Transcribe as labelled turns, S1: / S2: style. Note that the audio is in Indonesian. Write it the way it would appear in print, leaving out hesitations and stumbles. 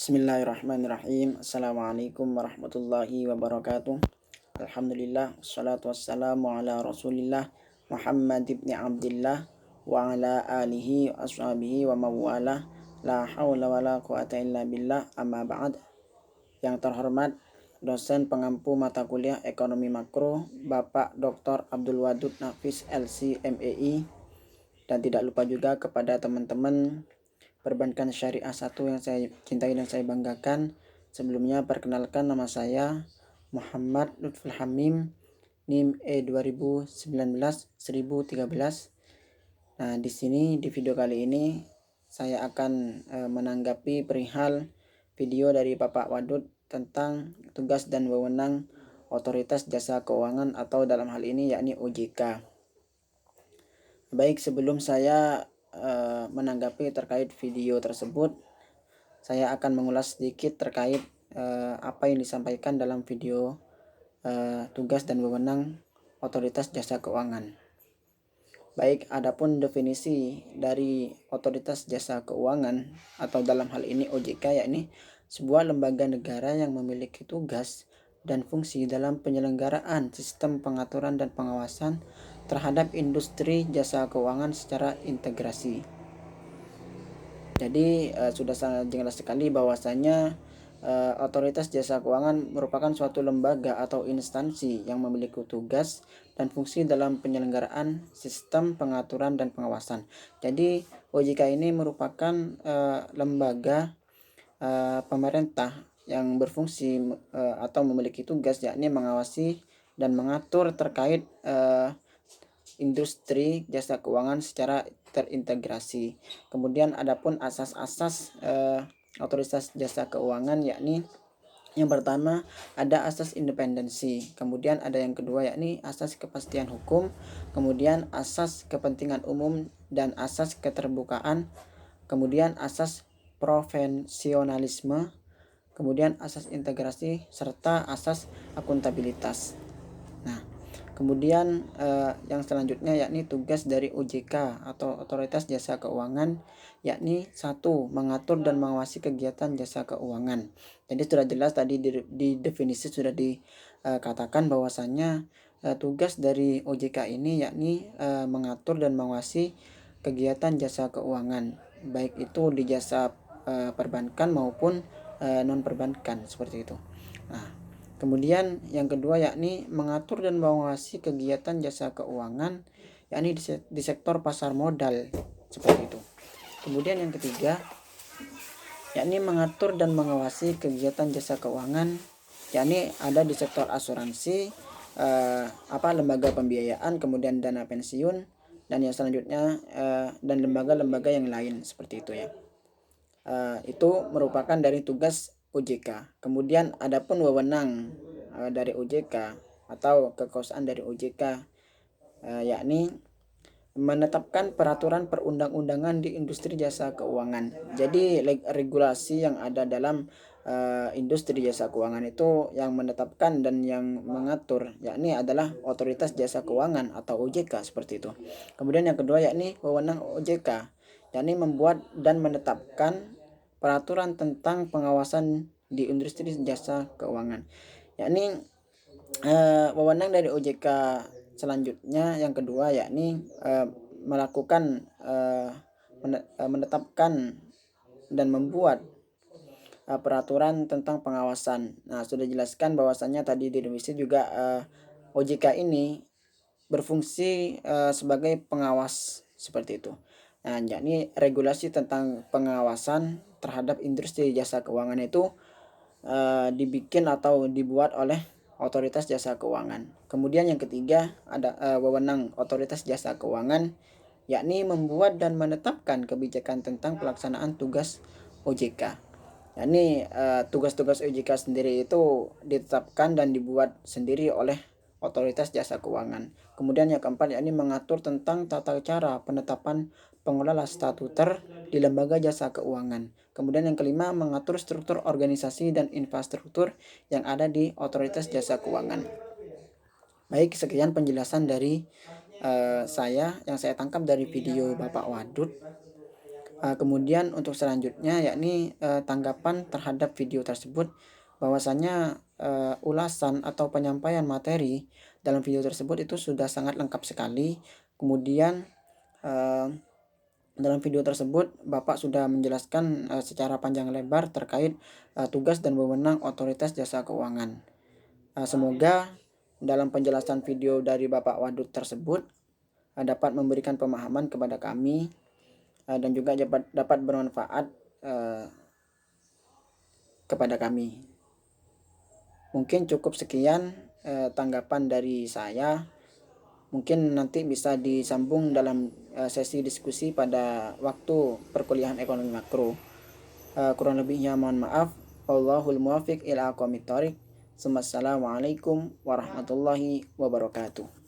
S1: Bismillahirrahmanirrahim. Assalamualaikum warahmatullahi wabarakatuh. Alhamdulillah, wassalatu wassalamu ala rasulillah Muhammad ibn Abdillah wa ala alihi wa ashabihi wa mawala. La hawla wa la quwata illa billah, amma ba'd. Yang terhormat dosen pengampu mata kuliah ekonomi makro Bapak Dr. Abdul Wadud Nafis LC MEI, dan tidak lupa juga kepada teman-teman Perbankan Syariah 1 yang saya cintai dan saya banggakan. Sebelumnya perkenalkan, nama saya Muhammad Lutful Hamim, NIM E2019-1013. Nah, di sini di video kali ini saya akan menanggapi perihal video dari Bapak Wadud tentang tugas dan wewenang Otoritas Jasa Keuangan atau dalam hal ini yakni OJK. Baik, sebelum saya menanggapi terkait video tersebut, saya akan mengulas sedikit terkait apa yang disampaikan dalam video tugas dan wewenang Otoritas Jasa Keuangan. Baik, adapun definisi dari Otoritas Jasa Keuangan atau dalam hal ini OJK, yakni sebuah lembaga negara yang memiliki tugas dan fungsi dalam penyelenggaraan sistem pengaturan dan pengawasan terhadap industri jasa keuangan secara integrasi. Jadi sudah sangat jelas sekali bahwasanya Otoritas Jasa Keuangan merupakan suatu lembaga atau instansi yang memiliki tugas dan fungsi dalam penyelenggaraan sistem pengaturan dan pengawasan. Jadi OJK ini merupakan lembaga pemerintah yang berfungsi atau memiliki tugas yakni mengawasi dan mengatur terkait industri jasa keuangan secara terintegrasi. Kemudian adapun asas-asas Otoritas Jasa Keuangan, yakni yang pertama ada asas independensi, kemudian ada yang kedua yakni asas kepastian hukum, kemudian asas kepentingan umum dan asas keterbukaan, kemudian asas profesionalisme, kemudian asas integrasi serta asas akuntabilitas. Nah, kemudian yang selanjutnya yakni tugas dari OJK atau Otoritas Jasa Keuangan, yakni 1. Mengatur dan mengawasi kegiatan jasa keuangan. Jadi sudah jelas tadi di definisi sudah dikatakan bahwasanya tugas dari OJK ini yakni mengatur dan mengawasi kegiatan jasa keuangan, baik itu di jasa perbankan maupun non perbankan, seperti itu. Nah, kemudian yang kedua yakni mengatur dan mengawasi kegiatan jasa keuangan yakni di sektor pasar modal, seperti itu. Kemudian yang ketiga yakni mengatur dan mengawasi kegiatan jasa keuangan yakni ada di sektor asuransi, lembaga pembiayaan, kemudian dana pensiun, dan yang selanjutnya dan lembaga-lembaga yang lain, seperti itu ya. Itu merupakan dari tugas OJK. Kemudian adapun wewenang dari OJK atau kekuasaan dari OJK yakni menetapkan peraturan perundang-undangan di industri jasa keuangan. Jadi regulasi yang ada dalam industri jasa keuangan itu yang menetapkan dan yang mengatur yakni adalah Otoritas Jasa Keuangan atau OJK, seperti itu. Kemudian yang kedua yakni wewenang OJK, yakni membuat dan menetapkan peraturan tentang pengawasan di industri jasa keuangan. Yakni wewenang dari OJK selanjutnya yang kedua yakni melakukan menetapkan dan membuat peraturan tentang pengawasan. Nah, sudah jelaskan bahwasannya tadi di definisi juga OJK ini berfungsi sebagai pengawas, seperti itu. Nah, yakni regulasi tentang pengawasan terhadap industri jasa keuangan itu dibikin atau dibuat oleh Otoritas Jasa Keuangan. Kemudian yang ketiga ada wewenang Otoritas Jasa Keuangan yakni membuat dan menetapkan kebijakan tentang pelaksanaan tugas OJK. Yakni tugas-tugas OJK sendiri itu ditetapkan dan dibuat sendiri oleh Otoritas Jasa Keuangan. Kemudian yang keempat yakni mengatur tentang tata cara penetapan pengelola statuter di lembaga jasa keuangan. Kemudian yang kelima mengatur struktur organisasi dan infrastruktur yang ada di Otoritas Jasa Keuangan. Baik, sekian penjelasan dari saya yang saya tangkap dari video Bapak Wadud. Kemudian untuk selanjutnya yakni tanggapan terhadap video tersebut, bahwasanya ulasan atau penyampaian materi dalam video tersebut itu sudah sangat lengkap sekali. Kemudian dalam video tersebut Bapak sudah menjelaskan secara panjang lebar terkait tugas dan wewenang otoritas jasa keuangan. Semoga dalam penjelasan video dari Bapak Wadud tersebut dapat memberikan pemahaman kepada kami dan juga dapat bermanfaat kepada kami. Mungkin cukup sekian tanggapan dari saya. Mungkin nanti bisa disambung dalam sesi diskusi pada waktu perkuliahan ekonomi makro. Kurang lebihnya mohon maaf. Wallahul muwaffiq ila aqwamit thoriq. Assalamualaikum warahmatullahi wabarakatuh.